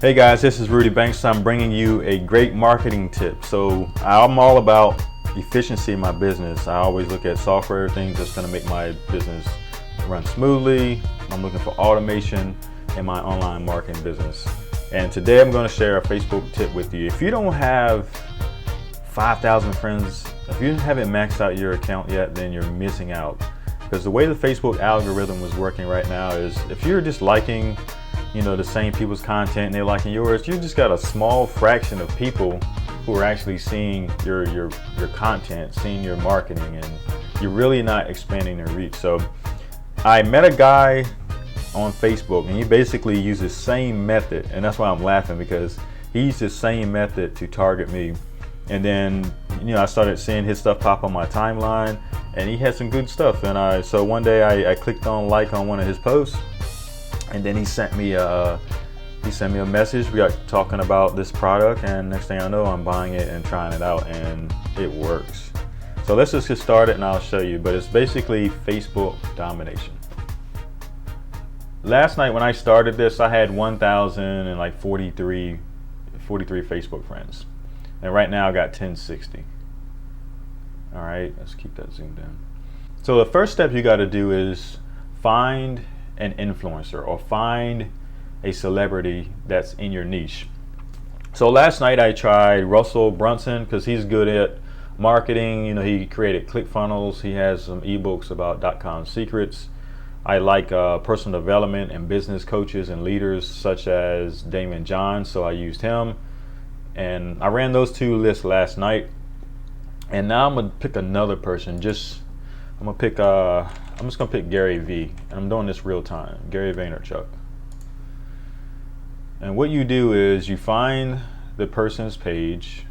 Hey guys, this is Rudy Banks. I'm bringing you a great marketing tip. So I'm all about efficiency in my business. I always look at software, things that's going to make my business run smoothly. I'm looking for automation in my online marketing business. And today I'm going to share a Facebook tip with you. If you don't have 5,000 friends, if you haven't maxed out your account yet, then you're missing out. Because the way the Facebook algorithm is working right now is if you're just liking the same people's content and they're liking yours, you just got a small fraction of people who are actually seeing your content, seeing your marketing, and you're really not expanding their reach. So I met a guy on Facebook and he basically used the same method, and that's why I'm laughing, because he used the same method to target me. And then I started seeing his stuff pop on my timeline, and he had some good stuff. And so one day I clicked on like on one of his posts, and then he sent me a message. We got talking about this product, and next thing I know, I'm buying it and trying it out, and it works. So let's just get started and I'll show you. But it's basically Facebook domination. Last night when I started this, I had 1,043 Facebook friends, and right now I got 1060. All right, let's keep that zoomed in. So the first step you got to do is find an influencer or find a celebrity that's in your niche. So last night I tried Russell Brunson because he's good at marketing. He created ClickFunnels. He has some ebooks about .com secrets. I like personal development and business coaches and leaders such as Damon John, so I used him. And I ran those two lists last night. And now I'm gonna pick another person. I'm just gonna pick Gary Vee, and I'm doing this real time. Gary Vaynerchuk. And what you do is you find the person's page,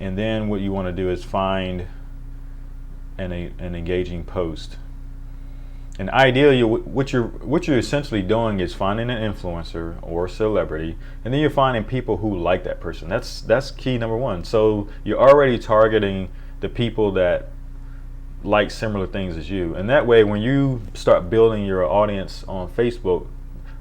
and then what you want to do is find an engaging post. And ideally, what you're essentially doing is finding an influencer or celebrity, and then you're finding people who like that person. That's key number one. So you're already targeting the people that like similar things as you, and that way when you start building your audience on Facebook,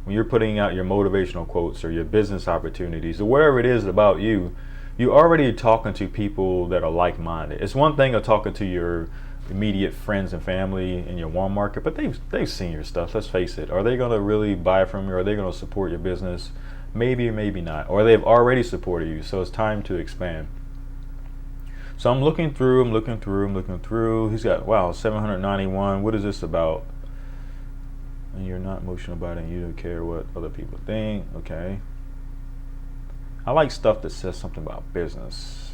when you're putting out your motivational quotes or your business opportunities or whatever it is about you, you're already talking to people that are like-minded. It's one thing of talking to your immediate friends and family in your warm market, but they've seen your stuff. Let's face it. Are they going to really buy from you? Are they going to support your business? Maybe or maybe not. Or they've already supported you, so it's time to expand. So I'm looking through. He's got 791. What is this about? And you're not emotional about it, and you don't care what other people think. Okay. I like stuff that says something about business.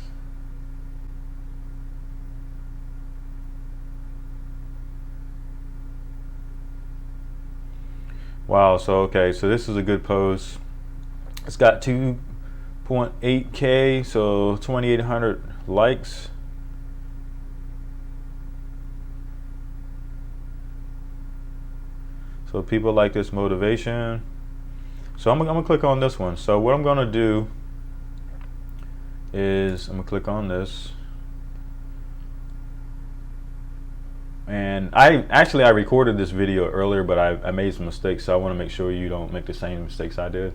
Wow, so this is a good post. It's got 2.8K, so 2,800 likes. So people like this motivation. So I'm gonna click on this one. So what I'm gonna do is I'm gonna click on this. And I recorded this video earlier, but I made some mistakes, so I want to make sure you don't make the same mistakes I did.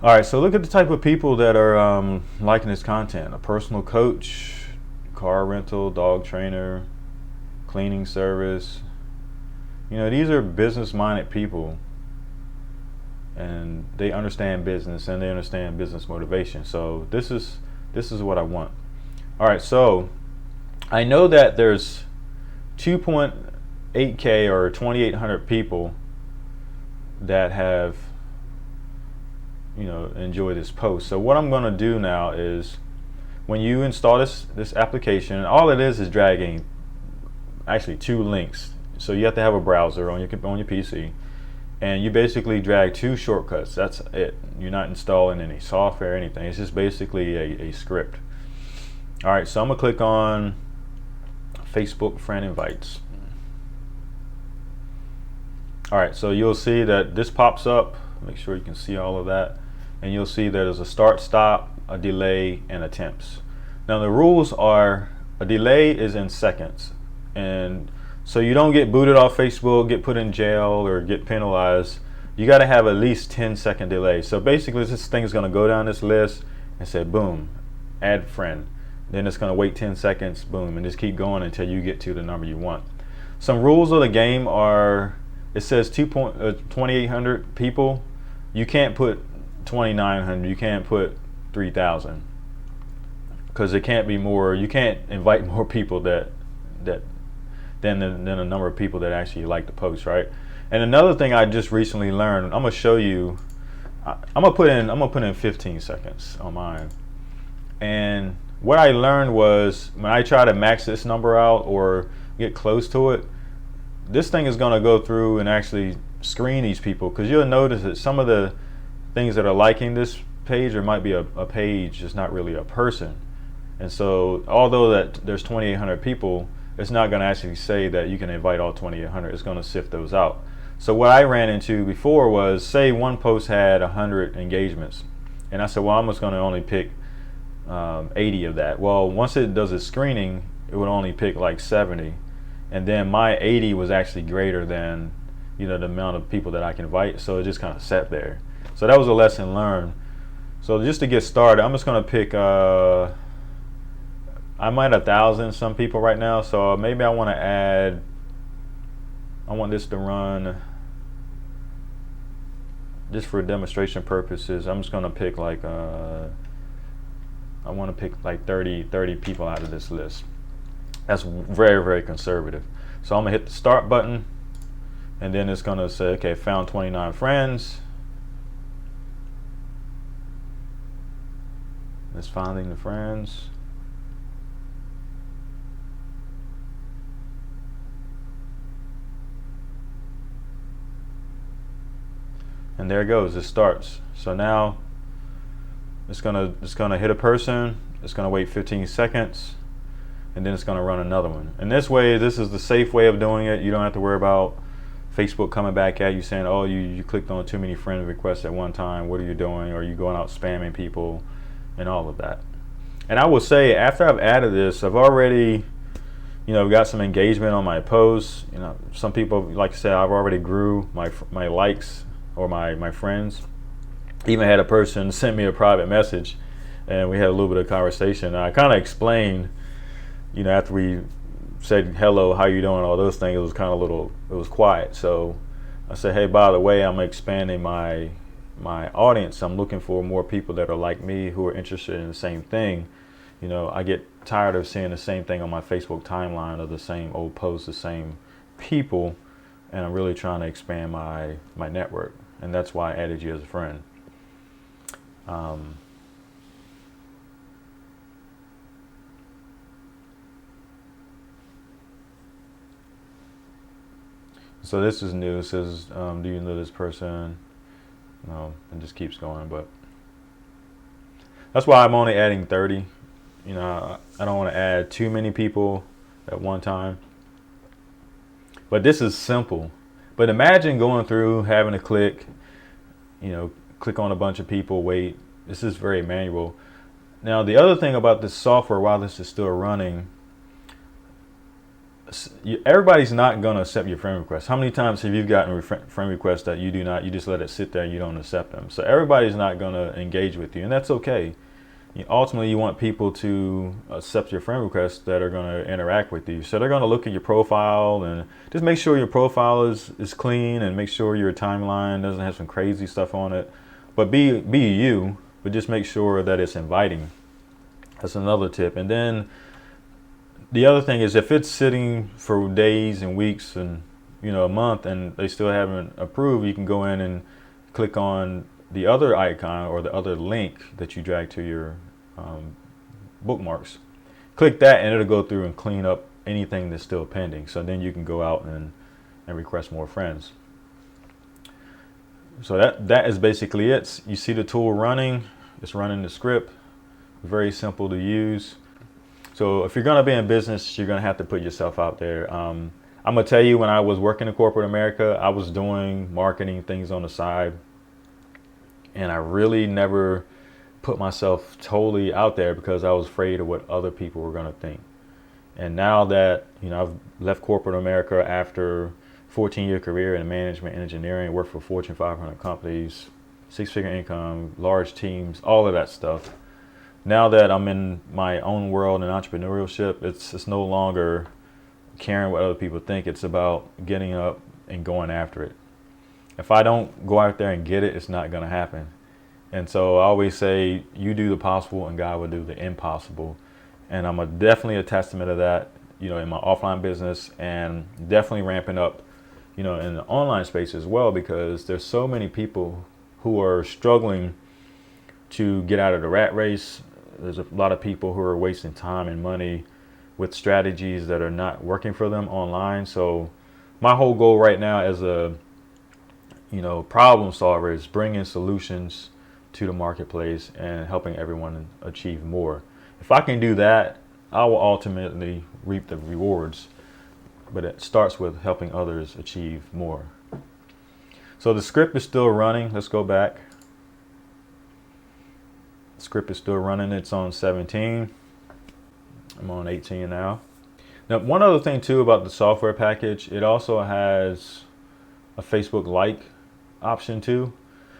All right, so look at the type of people that are liking this content. A personal coach, car rental, dog trainer, cleaning service. These are business-minded people, and they understand business and they understand business motivation. So this is what I want. All right, so I know that there's 2.8K or 2,800 people that have enjoyed this post. So what I'm going to do now is, when you install this application, all it is dragging actually two links. So you have to have a browser on your PC, and you basically drag two shortcuts. That's it. You're not installing any software or anything. It's just basically a script. All right, so I'm gonna click on Facebook friend invites. All right, so you'll see that this pops up. Make sure you can see all of that, and you'll see there's a start, stop, a delay, and attempts. Now the rules are, a delay is in seconds, and so you don't get booted off Facebook, get put in jail, or get penalized you got to have at least 10-second delay. So basically this thing is going to go down this list and say boom, add friend. Then it's going to wait 10 seconds, boom, and just keep going until you get to the number you want. Some rules of the game are, it says 2,800 people. You can't put 2,900, you can't put 3,000, because it can't be more. You can't invite more people than the number of people that actually like the post, right? And another thing I just recently learned, I'm gonna show you. I'm gonna put in 15 seconds on mine. And what I learned was when I try to max this number out or get close to it, this thing is gonna go through and actually screen these people, because you'll notice that some of the things that are liking this page, there might be a page, it's not really a person. And so although that there's 2,800 people, it's not going to actually say that you can invite all 2,800. It's going to sift those out. So what I ran into before was, say one post had 100 engagements, and I said, well, I'm just going to only pick 80 of that. Well, once it does its screening, it would only pick like 70, and then my 80 was actually greater than, you know, the amount of people that I can invite. So it just kind of sat there. So that was a lesson learned. So just to get started, I'm just going to pick I'm at 1,000 some people right now, so maybe I want to add, I want this to run just for demonstration purposes. I'm just going to pick like I want to pick like 30 people out of this list. That's very, very conservative. So I'm gonna hit the start button, and then it's gonna say, okay, found 29 friends. It's finding the friends. And there it goes, it starts. So now it's gonna hit a person, it's gonna wait 15 seconds, and then it's gonna run another one. And this way, this is the safe way of doing it. You don't have to worry about Facebook coming back at you saying, oh, you clicked on too many friend requests at one time, what are you doing? Or you going out spamming people and all of that. And I will say, after I've added this, I've already, you know, got some engagement on my posts. You know, some people, like I said, I've already grew my likes or my friends. Even had a person send me a private message, and we had a little bit of conversation. And I kind of explained, you know, after we said hello, how you doing, all those things, it was kind of it was quiet. So I said, hey, by the way, I'm expanding my audience. I'm looking for more people that are like me, who are interested in the same thing. You know, I get tired of seeing the same thing on my Facebook timeline, of the same old posts, the same people, and I'm really trying to expand my network. And that's why I added you as a friend. So this is new. It says, do you know this person? No, it just keeps going. But that's why I'm only adding 30. You know, I don't want to add too many people at one time. But this is simple. But imagine going through, having to click on a bunch of people, wait. This is very manual. Now, the other thing about this software, while this is still running, everybody's not going to accept your friend request. How many times have you gotten friend requests that you just let it sit there and you don't accept them? So everybody's not going to engage with you, and that's okay. Ultimately, you want people to accept your friend requests that are going to interact with you. So they're going to look at your profile and just make sure your profile is clean, and make sure your timeline doesn't have some crazy stuff on it. But be you, but just make sure that it's inviting. That's another tip. And then the other thing is, if it's sitting for days and weeks and a month and they still haven't approved, you can go in and click on the other icon or the other link that you drag to your bookmarks. Click that and it'll go through and clean up anything that's still pending. So then you can go out and request more friends. So that is basically it. You see the tool running. It's running the script. Very simple to use. So if you're going to be in business, you're going to have to put yourself out there. I'm going to tell you, when I was working in corporate America, I was doing marketing things on the side. And I really never put myself totally out there because I was afraid of what other people were going to think. And now that, I've left corporate America after 14-year career in management and engineering, worked for Fortune 500 companies, 6-figure income, large teams, all of that stuff. Now that I'm in my own world and entrepreneurship, it's no longer caring what other people think. It's about getting up and going after it. If I don't go out there and get it, it's not going to happen. And so I always say, you do the possible and God will do the impossible. And I'm definitely a testament of that, you know, in my offline business, and definitely ramping up, you know, in the online space as well, because there's so many people who are struggling to get out of the rat race. There's a lot of people who are wasting time and money with strategies that are not working for them online. So my whole goal right now as a, you know, problem solver is bringing solutions to the marketplace and helping everyone achieve more. If I can do that, I will ultimately reap the rewards, but it starts with helping others achieve more. So the script is still running. Let's go back. The script is still running. It's on 17. I'm on 18 now. Now, one other thing too about the software package, it also has a Facebook like option too.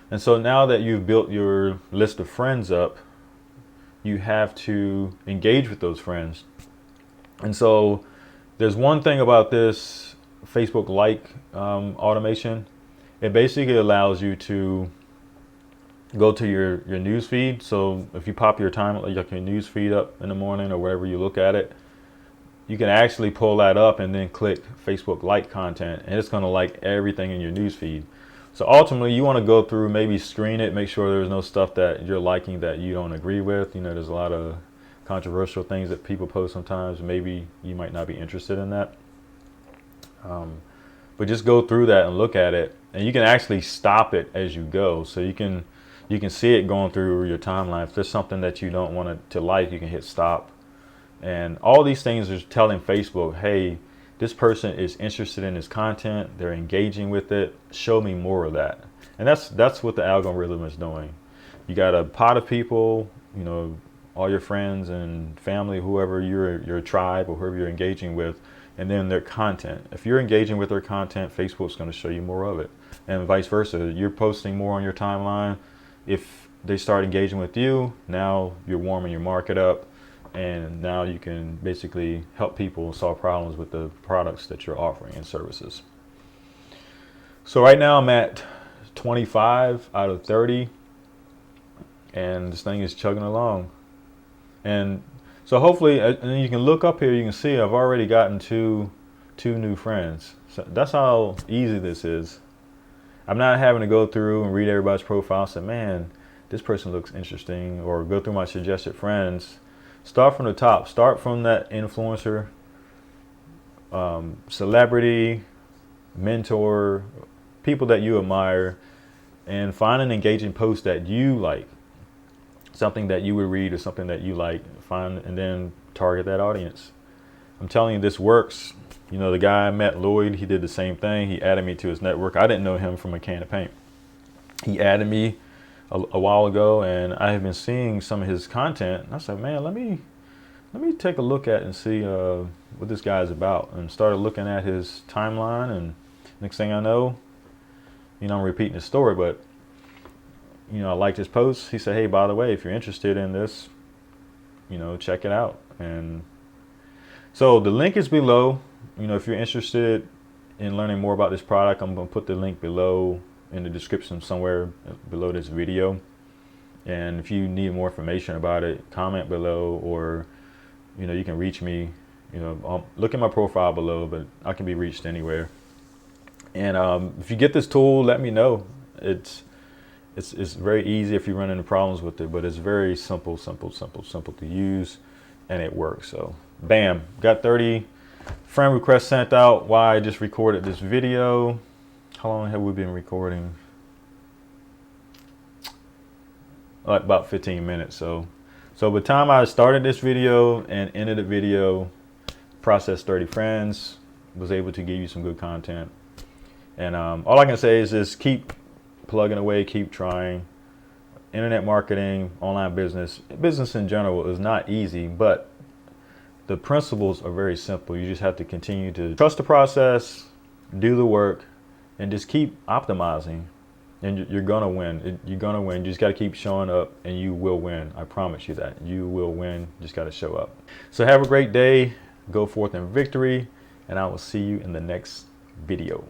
And so now that you've built your list of friends up, you have to engage with those friends. And so there's one thing about this Facebook like automation. It basically allows you to go to your news feed. So if you pop your news feed up in the morning or wherever you look at it, you can actually pull that up and then click Facebook like content, and it's going to like everything in your news feed. So ultimately, you want to go through, maybe screen it, make sure there's no stuff that you're liking that you don't agree with. You know, there's a lot of controversial things that people post sometimes. Maybe you might not be interested in that. But just go through that and look at it, and you can actually stop it as you go. So you can see it going through your timeline. If there's something that you don't want it to like, you can hit stop. And all these things are telling Facebook, hey, this person is interested in this content, they're engaging with it, show me more of that. And that's what the algorithm is doing. You got a pot of people, you know, all your friends and family, whoever your tribe or whoever you're engaging with, and then their content. If you're engaging with their content, Facebook's going to show you more of it. And vice versa. You're posting more on your timeline. If they start engaging with you, now you're warming your market up, and now you can basically help people solve problems with the products that you're offering and services. So right now I'm at 25 out of 30, and this thing is chugging along. And so hopefully, and you can look up here, you can see I've already gotten two new friends. So that's how easy this is. I'm not having to go through and read everybody's profile and say, man, this person looks interesting, or go through my suggested friends. Start from the top. Start from that influencer, celebrity, mentor, people that you admire, and find an engaging post that you like, something that you would read or something that you like. Find and then target that audience. I'm telling you, this works. You know, the guy I met, Lloyd, he did the same thing. He added me to his network. I didn't know him from a can of paint. He added me a while ago, and I have been seeing some of his content. And I said, man, let me take a look at and see what this guy is about. And started looking at his timeline, and next thing I know, you know, I'm repeating his story, but you know, I liked his post. He said, hey, by the way, if you're interested in this, you know, check it out. And so the link is below. You know, if you're interested in learning more about this product, I'm going to put the link below in the description somewhere below this video. And if you need more information about it, comment below, or, you know, you can reach me. You know, look at my profile below, but I can be reached anywhere. And if you get this tool, let me know. It's very easy if you run into problems with it, but it's very simple to use, and it works. So bam, got 30 friend requests sent out while I just recorded this video. How long have we been recording? Like about 15 minutes. So by the time I started this video and ended the video, processed 30 friends, was able to give you some good content. And all I can say is just keep plugging away, keep trying. Internet marketing, online business in general is not easy, but the principles are very simple. You just have to continue to trust the process, do the work, and just keep optimizing, and you're gonna win. You're gonna win. You just got to keep showing up, and you will win. I promise you that. You will win. Just got to show up. So have a great day. Go forth in victory, and I will see you in the next video.